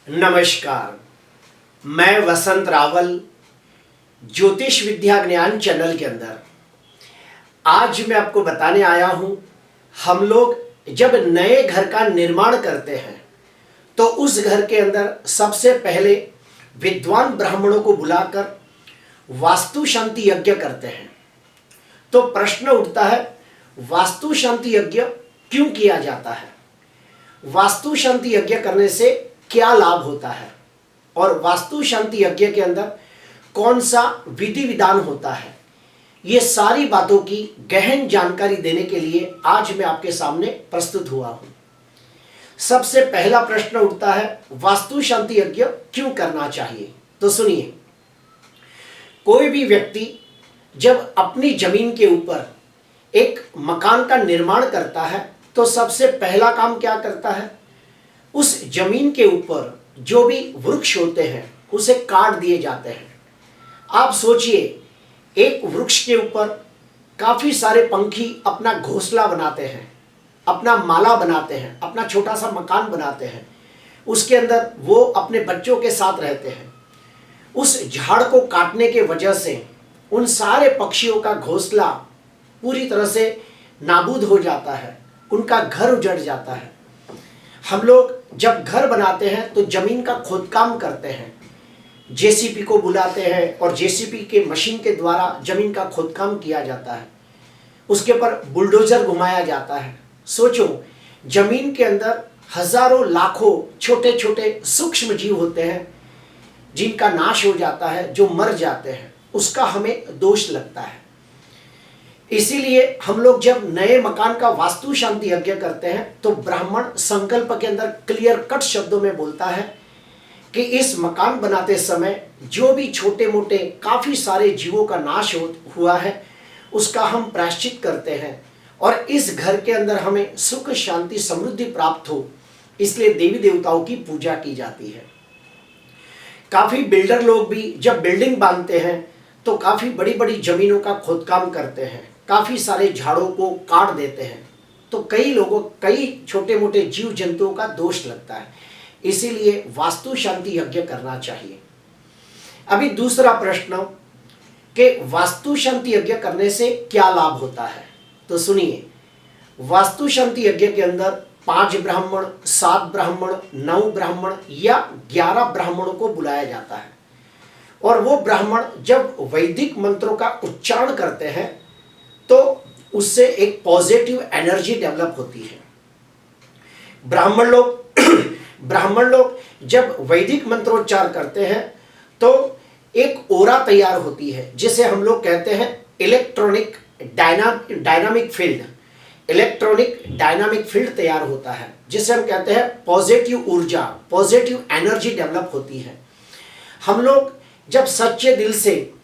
नमस्कार। मैं वसंत रावल ज्योतिष विद्या ज्ञान चैनल के अंदर आज मैं आपको बताने आया हूं, हम लोग जब नए घर का निर्माण करते हैं तो उस घर के अंदर सबसे पहले विद्वान ब्राह्मणों को बुलाकर वास्तु शांति यज्ञ करते हैं। तो प्रश्न उठता है, वास्तु शांति यज्ञ क्यों किया जाता है? वास्तु शांति यज्ञ करने से क्या लाभ होता है और वास्तु शांति यज्ञ के अंदर कौन सा विधि विधान होता है? ये सारी बातों की गहन जानकारी देने के लिए आज मैं आपके सामने प्रस्तुत हुआ हूं। सबसे पहला प्रश्न उठता है, वास्तु शांति यज्ञ क्यों करना चाहिए? तो सुनिए, कोई भी व्यक्ति जब अपनी जमीन के ऊपर एक मकान का निर्माण करता है तो सबसे पहला काम क्या करता है? उस जमीन के ऊपर जो भी वृक्ष होते हैं उसे काट दिए जाते हैं। आप सोचिए, एक वृक्ष के ऊपर काफी सारे पंछी अपना घोंसला बनाते हैं, अपना माला बनाते हैं, अपना छोटा सा मकान बनाते हैं, उसके अंदर वो अपने बच्चों के साथ रहते हैं। उस झाड़ को काटने के वजह से उन सारे पक्षियों का घोंसला पूरी तरह से नाबूद हो जाता है, उनका घर उजड़ जाता है। हम लोग जब घर बनाते हैं तो जमीन का खोदकाम करते हैं, जेसीबी को बुलाते हैं और जेसीबी के मशीन के द्वारा जमीन का खोदकाम किया जाता है, उसके ऊपर बुलडोजर घुमाया जाता है। सोचो, जमीन के अंदर हजारों लाखों छोटे छोटे सूक्ष्म जीव होते हैं जिनका नाश हो जाता है, जो मर जाते हैं, उसका हमें दोष लगता है। इसीलिए हम लोग जब नए मकान का वास्तु शांति यज्ञ करते हैं तो ब्राह्मण संकल्प के अंदर क्लियर कट शब्दों में बोलता है कि इस मकान बनाते समय जो भी छोटे मोटे काफी सारे जीवों का नाश हुआ है उसका हम प्रायश्चित करते हैं और इस घर के अंदर हमें सुख शांति समृद्धि प्राप्त हो, इसलिए देवी देवताओं की पूजा की जाती है। काफी बिल्डर लोग भी जब बिल्डिंग बांधते हैं तो काफी बड़ी बड़ी जमीनों का खोदकाम करते हैं, काफी सारे झाड़ों को काट देते हैं, तो कई छोटे मोटे जीव जंतुओं का दोष लगता है। इसीलिए वास्तु शांति यज्ञ करना चाहिए। अभी दूसरा प्रश्न कि वास्तु शांति यज्ञ करने से क्या लाभ होता है? तो सुनिए, वास्तु शांति यज्ञ के अंदर 5 ब्राह्मण, 7 ब्राह्मण, 9 ब्राह्मण या 11 ब्राह्मणों को बुलाया जाता है और वो ब्राह्मण जब वैदिक मंत्रों का उच्चारण करते हैं तो उससे एक पॉजिटिव एनर्जी डेवलप होती है। ब्राह्मण लोग जब वैदिक मंत्रोच्चार करते हैं तो एक ओरा तैयार होती है, जिसे हम लोग कहते हैं इलेक्ट्रॉनिक डायनामिक फील्ड तैयार होता है, जिसे हम कहते हैं पॉजिटिव ऊर्जा, पॉजिटिव एनर्जी डेवलप होती है। हम लोग जब सच्चे दिल से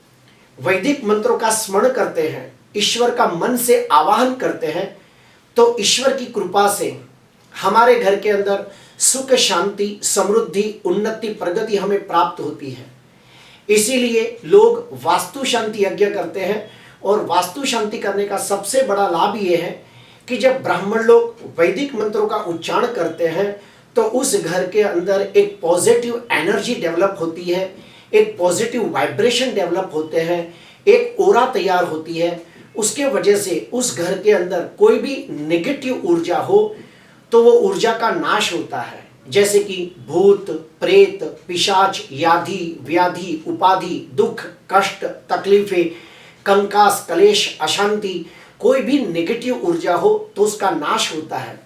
वैदिक मंत्रों का स्मरण करते हैं, ईश्वर का मन से आवाहन करते हैं, तो ईश्वर की कृपा से हमारे घर के अंदर सुख शांति समृद्धि उन्नति प्रगति हमें प्राप्त होती है। इसीलिए लोग वास्तु शांति यज्ञ करते हैं और वास्तु शांति करने का सबसे बड़ा लाभ ये है कि जब ब्राह्मण लोग वैदिक मंत्रों का उच्चारण करते हैं तो उस घर के अंदर एक पॉजिटिव एनर्जी डेवलप होती है, एक पॉजिटिव वाइब्रेशन डेवलप होते हैं, एक ओरा तैयार होती है। उसके वजह से उस घर के अंदर कोई भी नेगेटिव ऊर्जा हो तो वो ऊर्जा का नाश होता है, जैसे कि भूत प्रेत पिशाच याधि व्याधि उपाधि दुख कष्ट तकलीफें कंकास कलेश अशांति, कोई भी नेगेटिव ऊर्जा हो तो उसका नाश होता है।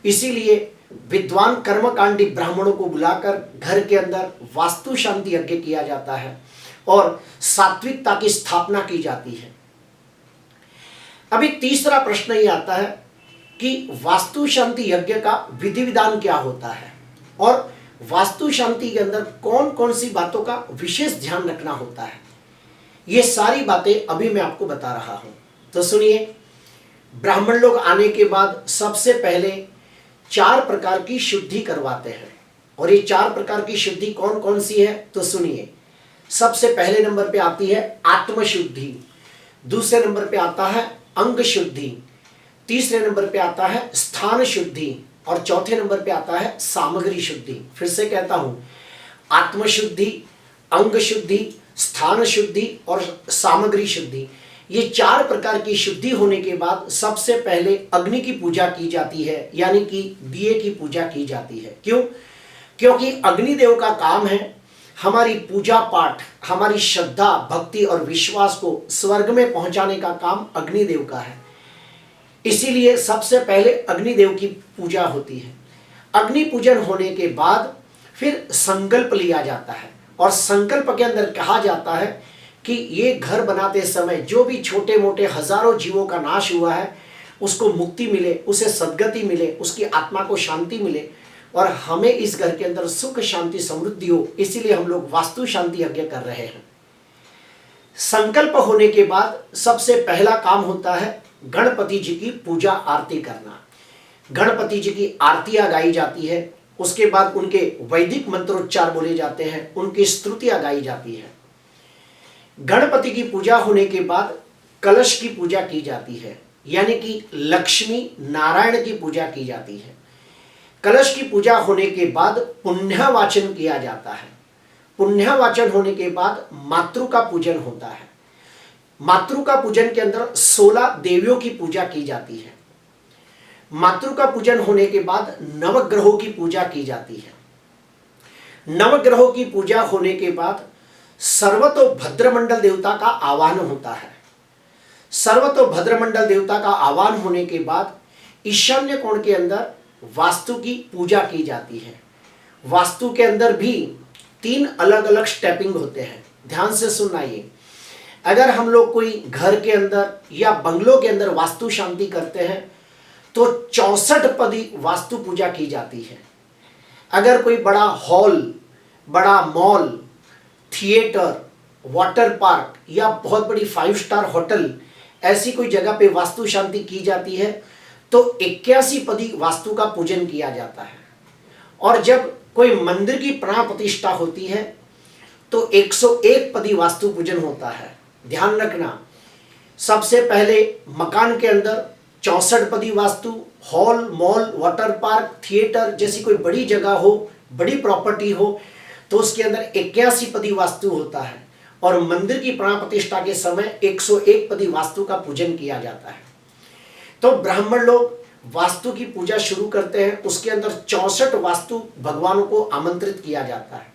इसीलिए विद्वान कर्मकांडी ब्राह्मणों को बुलाकर घर के अंदर वास्तु शांति यज्ञ किया जाता है और सात्विकता की स्थापना की जाती है। अभी तीसरा प्रश्न ये आता है कि वास्तु शांति यज्ञ का विधि विधान क्या होता है और वास्तु शांति के अंदर कौन कौन सी बातों का विशेष ध्यान रखना होता है। ये सारी बातें अभी मैं आपको बता रहा हूं। तो सुनिए, ब्राह्मण लोग आने के बाद सबसे पहले 4 प्रकार की शुद्धि करवाते हैं और ये 4 प्रकार की शुद्धि कौन कौन सी है? तो सुनिए, सबसे पहले नंबर पे आती है आत्मशुद्धि, दूसरे नंबर पे आता है अंग शुद्धि, तीसरे नंबर पे आता है स्थान शुद्धि और चौथे नंबर पे आता है सामग्री शुद्धि। फिर से कहता हूं, आत्मशुद्धि, अंग शुद्धि, स्थान शुद्धि और सामग्री शुद्धि, ये 4 प्रकार की शुद्धि होने के बाद सबसे पहले अग्नि की पूजा की जाती है, यानी कि दिए की पूजा की जाती है। क्यों? क्योंकि अग्निदेव का काम है हमारी पूजा पाठ, हमारी श्रद्धा, भक्ति और विश्वास को स्वर्ग में पहुंचाने का काम अग्निदेव का है। इसीलिए सबसे पहले अग्निदेव की पूजा होती है। अग्नि पूजन होने के बाद फिर संकल्प लिया जाता है और संकल्प के अंदर कहा जाता है कि ये घर बनाते समय जो भी छोटे मोटे हजारों जीवों का नाश हुआ है उसको मुक्ति मिले, उसे सद्गति मिले, उसकी आत्मा को शांति मिले और हमें इस घर के अंदर सुख शांति समृद्धि हो। इसीलिए हम लोग वास्तु शांति यज्ञ कर रहे हैं। संकल्प होने के बाद सबसे पहला काम होता है गणपति जी की पूजा आरती करना। गणपति जी की आरतियां गाई जाती है, उसके बाद उनके वैदिक मंत्रोच्चार बोले जाते हैं, उनकी स्तुतियां गाई जाती है। गणपति की पूजा होने के बाद कलश की पूजा की जाती है, यानी कि लक्ष्मी नारायण की पूजा की जाती है। कलश की पूजा होने के बाद पुण्यवाचन किया जाता है। पुण्यवाचन होने के बाद मातृ का पूजन होता है। मातृ का पूजन के अंदर 16 देवियों की पूजा की जाती है। मातृ का पूजन होने के बाद नवग्रहों की पूजा की जाती है। नवग्रहों की पूजा होने के बाद सर्वतोभद्रमंडल देवता का आवाहन होता है। सर्वतोभद्रमंडल देवता का आवाहन होने के बाद ईशान्य कोण के अंदर वास्तु की पूजा की जाती है। वास्तु के अंदर भी 3 अलग अलग स्टेपिंग होते हैं, ध्यान से सुनना। ये अगर हम लोग कोई घर के अंदर या बंगलों के अंदर वास्तु शांति करते हैं तो 64 पदी वास्तु पूजा की जाती है। अगर कोई बड़ा हॉल, बड़ा मॉल, थिएटर, वाटर पार्क या बहुत बड़ी 5 स्टार होटल, ऐसी कोई जगह पे वास्तु शांति की जाती है तो 81 पदी वास्तु का पूजन किया जाता है। और जब कोई मंदिर की प्राण प्रतिष्ठा होती है तो 101 पदी वास्तु पूजन होता है। ध्यान रखना, सबसे पहले मकान के अंदर 64 पदी vastu, hall, mall, water park, theatre जैसी कोई बड़ी जगह हो, बड़ी प्रॉपर्टी हो तो उसके अंदर 81 पदी वास्तु होता है। और मंदिर की प्राण प्रतिष्ठा के समय 101 पदी वास्तु का पूजन किया जाता है। तो ब्राह्मण लोग वास्तु की पूजा शुरू करते हैं, उसके अंदर 64 वास्तु भगवानों को आमंत्रित किया जाता है।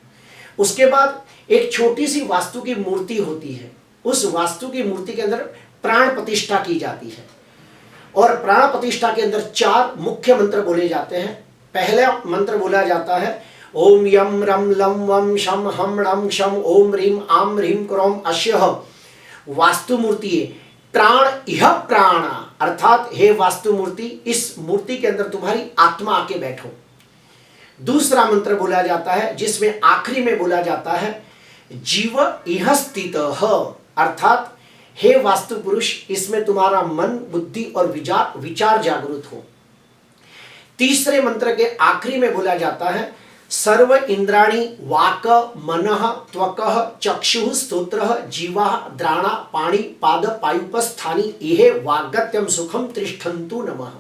उसके बाद एक छोटी सी वास्तु की मूर्ति होती है, उस वास्तु की मूर्ति के अंदर प्राण प्रतिष्ठा की जाती है। और प्राण प्रतिष्ठा के अंदर 4 मुख्य मंत्र बोले जाते हैं। पहला मंत्र बोला जाता है ओम यम रम लम वम शम हम रम शम ओम ह्रीम आम ह्रीम क्रोम अश्यः। वास्तु मूर्ति है प्राण यह प्राण, अर्थात हे वास्तु मूर्ति, इस मूर्ति के अंदर तुम्हारी आत्मा आके बैठो। दूसरा मंत्र बोला जाता है जिसमें आखिरी में बोला जाता है जीव इह स्थितः, अर्थात हे वास्तु पुरुष, इसमें तुम्हारा मन, बुद्धि और विचार जागृत हो। तीसरे मंत्र के आखिरी में बोला जाता है सर्व इंद्राणी वाक मनः त्वकः चक्षुः स्तोत्रः जीवाः द्राणा पाणि पाद पायुपस्थानी इहे वाग्गत्यम सुखम तिष्ठन्तु नमः।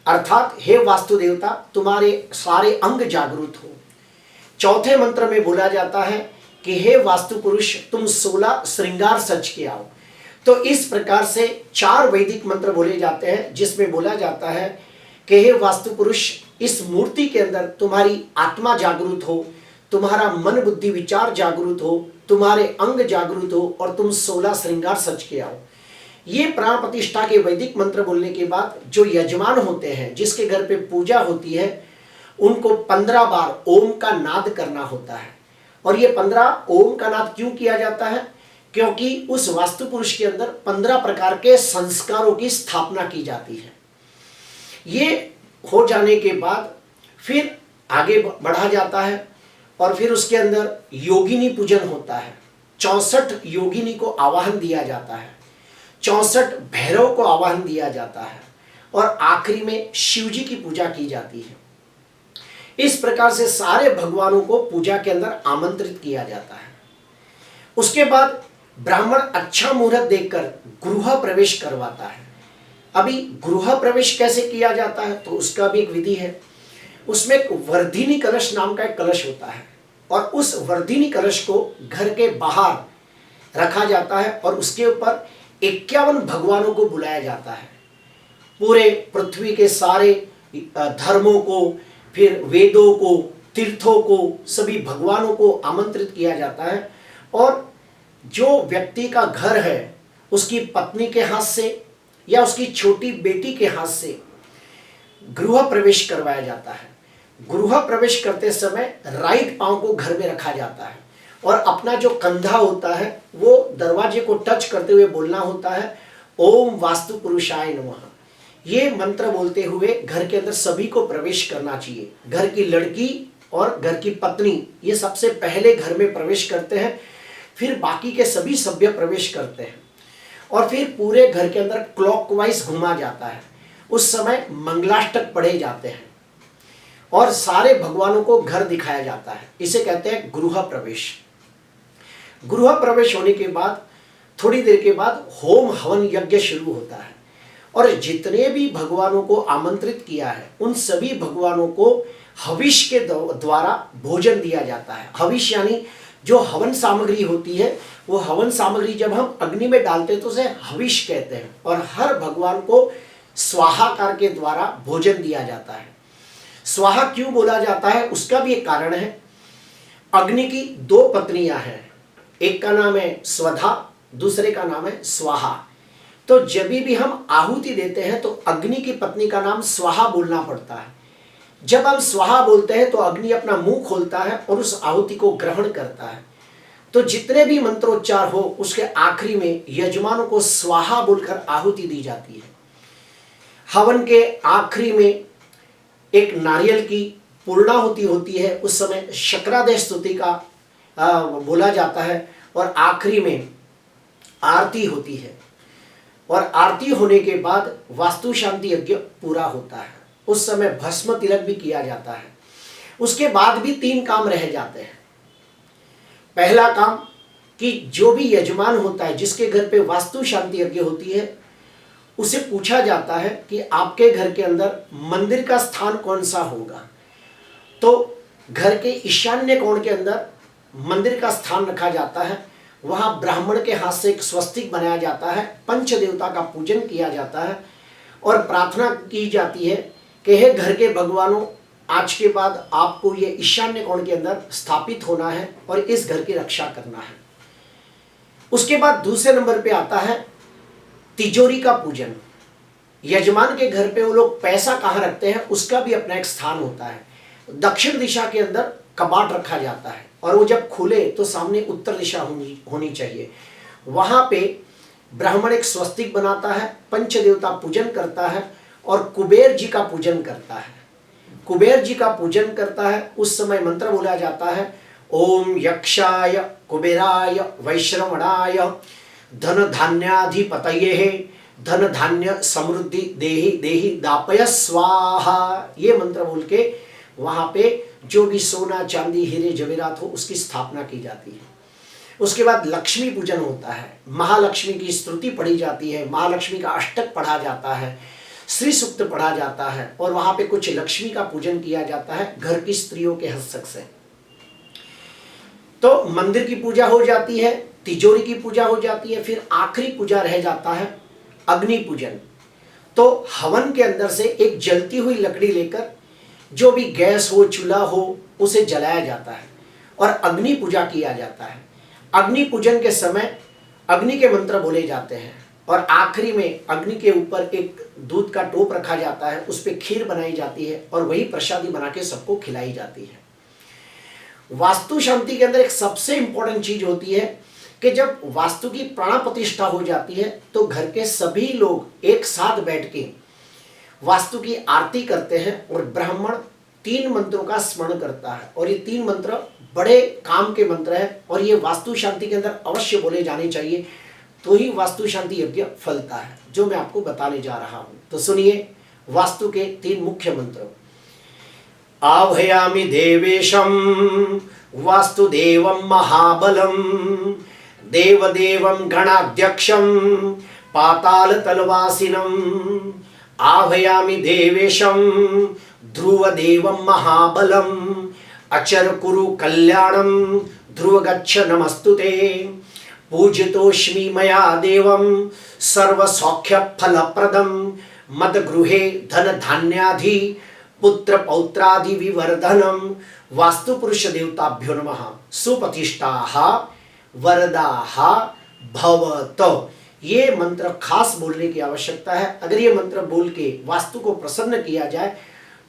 अर्थात हे वास्तु देवता, तुम्हारे सारे अंग जागृत हो। चौथे मंत्र में बोला जाता है कि हे वास्तु पुरुष, तुम 16 श्रृंगार सज के आओ। तो इस प्रकार से 4 वैदिक मंत्र बोले जाते हैं जिसमें बोला जाता है कि हे वास्तु पुरुष, इस मूर्ति के अंदर तुम्हारी आत्मा जागृत हो, तुम्हारा मन बुद्धि विचार जागृत हो, तुम्हारे अंग जागृत हो और तुम 16 श्रृंगार सज के आओ। ये प्राण प्रतिष्ठा के वैदिक मंत्र बोलने के बाद जो यजमान होते हैं, जिसके घर पे पूजा होती है, उनको 15 बार ओम का नाद करना होता है। और ये 15 ओम का नाद क्यों किया जाता है? क्योंकि उस वास्तु पुरुष के अंदर 15 प्रकार के संस्कारों की स्थापना की जाती है। ये हो जाने के बाद फिर आगे बढ़ा जाता है और फिर उसके अंदर योगिनी पूजन होता है। 64 योगिनी को आवाहन दिया जाता है, 64 भैरव को आवाहन दिया जाता है और आखिरी में शिव जी की पूजा की जाती है। इस प्रकार से सारे भगवानों को पूजा के अंदर आमंत्रित किया जाता है। उसके बाद ब्राह्मण अच्छा मुहूर्त देखकर गृह प्रवेश करवाता है। अभी गृह प्रवेश कैसे किया जाता है, तो उसका भी एक विधि है। उसमें एक वर्धिनी कलश नाम का एक कलश होता है और उस वर्धिनी कलश को घर के बाहर रखा जाता है और उसके ऊपर 51 भगवानों को बुलाया जाता है। पूरे पृथ्वी के सारे धर्मों को, फिर वेदों को, तीर्थों को, सभी भगवानों को आमंत्रित किया जाता है और जो व्यक्ति का घर है उसकी पत्नी के हाथ से या उसकी छोटी बेटी के हाथ से गृह प्रवेश करवाया जाता है। गृह प्रवेश करते समय राइट पांव को घर में रखा जाता है और अपना जो कंधा होता है वो दरवाजे को टच करते हुए बोलना होता है, ओम वास्तु पुरुषाय नमः। ये मंत्र बोलते हुए घर के अंदर सभी को प्रवेश करना चाहिए। घर की लड़की और घर की पत्नी ये सबसे पहले घर में प्रवेश करते हैं, फिर बाकी के सभी सभ्य प्रवेश करते हैं और फिर पूरे घर के अंदर क्लॉकवाइज घुमा जाता है। उस समय मंगलाष्टक पढ़े जाते हैं और सारे भगवानों को घर दिखाया जाता है। इसे कहते हैं गृह प्रवेश। गृह प्रवेश होने के बाद थोड़ी देर के बाद होम हवन यज्ञ शुरू होता है और जितने भी भगवानों को आमंत्रित किया है उन सभी भगवानों को हविष के द्वारा भोजन दिया जाता है। हविष यानी जो हवन सामग्री होती है, वो हवन सामग्री जब हम अग्नि में डालते हैं तो उसे हविष कहते हैं और हर भगवान को स्वाहाकार के द्वारा भोजन दिया जाता है। स्वाहा क्यों बोला जाता है उसका भी एक कारण है। अग्नि की 2 पत्नियां हैं, एक का नाम है स्वधा, दूसरे का नाम है स्वाहा। तो जब भी हम आहुति देते हैं तो अग्नि की पत्नी का नाम स्वाहा बोलना पड़ता है। जब हम स्वाहा बोलते हैं तो अग्नि अपना मुंह खोलता है और उस आहुति को ग्रहण करता है। तो जितने भी मंत्रोच्चार हो उसके आखिरी में यजमानों को स्वाहा बोलकर आहुति दी जाती है। हवन के आखिरी में एक नारियल की पूर्णाहुति होती है, उस समय शक्रादेश स्तुति का बोला जाता है और आखिरी में आरती होती है और आरती होने के बाद वास्तु शांति यज्ञ पूरा होता है। उस समय भस्म तिलक भी किया जाता है। उसके बाद भी 3 काम रह जाते हैं। पहला काम कि जो भी यजमान होता है जिसके घर पे वास्तु शांति यज्ञ होती है उसे पूछा जाता है कि आपके घर के अंदर मंदिर का स्थान कौन सा होगा। तो घर के ईशान्य कोण के अंदर मंदिर का स्थान रखा जाता है। वहां ब्राह्मण के हाथ से एक स्वस्तिक बनाया जाता है, पंच देवता का पूजन किया जाता है और प्रार्थना की जाती है कि हे घर के भगवानों, आज के बाद आपको ये ईशान्य कोण के अंदर स्थापित होना है और इस घर की रक्षा करना है। उसके बाद दूसरे नंबर पे आता है तिजोरी का पूजन। यजमान के घर पे वो लोग पैसा कहाँ रखते हैं उसका भी अपना एक स्थान होता है। दक्षिण दिशा के अंदर कबाड़ रखा जाता है और वो जब खुले तो सामने उत्तर दिशा होनी चाहिए। वहां पे ब्राह्मण एक स्वस्तिक बनाता है, पंच देवता पूजन करता है और कुबेर जी का पूजन करता है। कुबेर जी का पूजन करता है, उस समय मंत्र बोला जाता है, ओम यक्षाय कुबेराय वैश्रवणाय धन धान्याधिपतये धन धान्य समृद्धि देहि देहि दापय स्वाहा। ये मंत्र बोल के वहां पे जो भी सोना चांदी हीरे जवेरात हो उसकी स्थापना की जाती है। उसके बाद लक्ष्मी पूजन होता है, महालक्ष्मी की स्तुति पढ़ी जाती है, महालक्ष्मी का अष्टक पढ़ा जाता है, श्री सूक्त पढ़ा जाता है और वहां पे कुछ लक्ष्मी का पूजन किया जाता है घर की स्त्रियों के हस्तक से। तो मंदिर की पूजा हो जाती है, तिजोरी की पूजा हो जाती है, फिर आखिरी पूजा रह जाता है अग्नि पूजन। तो हवन के अंदर से एक जलती हुई लकड़ी लेकर जो भी गैस हो चूल्हा हो उसे जलाया जाता है और अग्नि पूजा किया जाता है। अग्नि पूजन के समय अग्नि के मंत्र बोले जाते हैं और आखिरी में अग्नि के ऊपर एक दूध का टोप रखा जाता है, उस पर खीर बनाई जाती है और वही प्रसादी बना के सबको खिलाई जाती है। वास्तु शांति के अंदर एक सबसे इंपॉर्टेंट चीज होती है कि जब वास्तु की प्राण प्रतिष्ठा हो जाती है तो घर के सभी लोग एक साथ बैठ के वास्तु की आरती करते हैं और ब्राह्मण 3 मंत्रों का स्मरण करता है और ये 3 मंत्र बड़े काम के मंत्र हैं और ये वास्तु शांति के अंदर अवश्य बोले जाने चाहिए, तो ही वास्तु शांति यज्ञ फलता है, जो मैं आपको बताने जा रहा हूं। तो सुनिए वास्तु के 3 मुख्य मंत्र। आभयामि देवेशम वास्तुदेवं महाबलम देवदेवं गणाध्यक्षं पाताल तलवासिनम आह्वयामि देवेशम ध्रुव देवम महाबलम अचर कुरु कल्याणम ध्रुव गच्छ नमस्तुते पूजितोऽस्मि मया देवम सर्व सौख्य फलप्रदम मद गृहे धन धान्याधि पुत्र पौत्रादि विवर्धनम। वास्तु पुरुष देवताभ्यो नमः। सुप्रतिष्ठाः वरदाः भवतो। ये मंत्र खास बोलने की आवश्यकता है। अगर ये मंत्र बोल के वास्तु को प्रसन्न किया जाए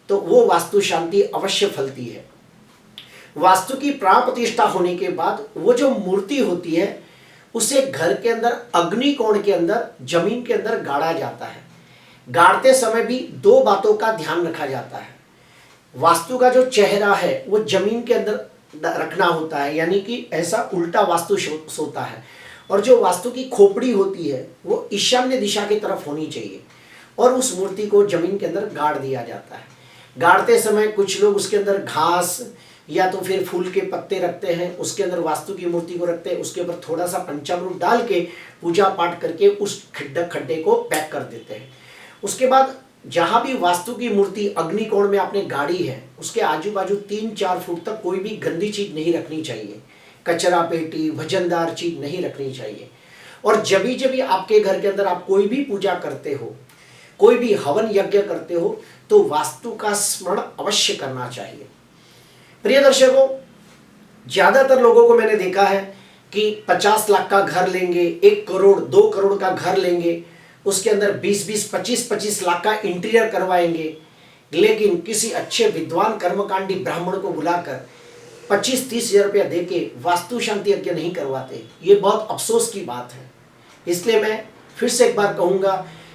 तो वो वास्तु शांति अवश्य फलती है। वास्तु की प्राण प्रतिष्ठा होने के बाद वो जो मूर्ति होती है उसे घर के अंदर अग्नि कोण के अंदर जमीन के अंदर गाड़ा जाता है। गाड़ते समय भी दो बातों का ध्यान रखा जाता है। वास्तु का जो चेहरा है वो जमीन के अंदर रखना होता है, यानी कि ऐसा उल्टा वास्तु सोता है। और जो वास्तु की खोपड़ी होती है वो ईशान्य दिशा की तरफ होनी चाहिए और उस मूर्ति को जमीन के अंदर गाड़ दिया जाता है। गाड़ते समय कुछ लोग उसके अंदर घास या तो फिर फूल के पत्ते रखते हैं, उसके अंदर वास्तु की मूर्ति को रखते हैं, उसके ऊपर थोड़ा सा पंचामृत डाल के पूजा पाठ करके उस खड्डे को पैक कर देते हैं। उसके बाद जहां भी वास्तु की मूर्ति अग्निकोण में आपने गाड़ी है उसके आजू बाजू 3-4 फुट तक कोई भी गंदी चीज नहीं रखनी चाहिए। कचरा पेटी वजनदार चीज नहीं रखनी चाहिए। और जब भी आपके घर के अंदर आप कोई भी पूजा करते हो, कोई भी हवन यज्ञ करते हो तो वास्तु का स्मरण अवश्य करना चाहिए। प्रिय दर्शकों, ज्यादातर लोगों को मैंने देखा है कि 50 लाख का घर लेंगे, 1 करोड़ 2 करोड़ का घर लेंगे, उसके अंदर 20-20 25-25 लाख का इंटीरियर करवाएंगे, लेकिन किसी अच्छे विद्वान कर्मकांडी ब्राह्मण को बुलाकर 25-30 हजार रुपया देके वास्तु शांति यज्ञ नहीं करवाते। ये बहुत अफसोस की बात है। इसलिए मैं फिर से एक बार कहूंगा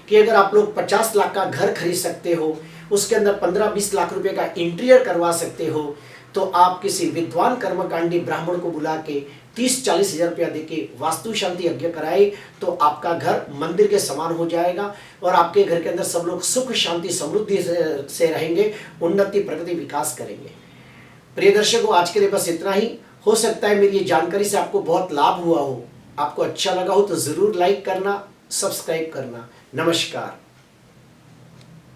कि अगर आप लोग 50 लाख का घर खरीद सकते हो, उसके अंदर 15-20 लाख रुपए का इंटीरियर करवा सकते हो, तो आप किसी विद्वान कर्मकांडी ब्राह्मण को बुला के 30-40 हजार रुपया देके वास्तु शांति यज्ञ कराए तो आपका घर मंदिर के समान हो जाएगा और आपके घर के अंदर सब लोग सुख शांति समृद्धि से रहेंगे, उन्नति प्रगति विकास करेंगे। प्रिय दर्शकों, आज के लिए बस इतना ही। हो सकता है मेरी ये जानकारी से आपको बहुत लाभ हुआ हो। आपको अच्छा लगा हो तो जरूर लाइक करना, सब्सक्राइब करना। नमस्कार।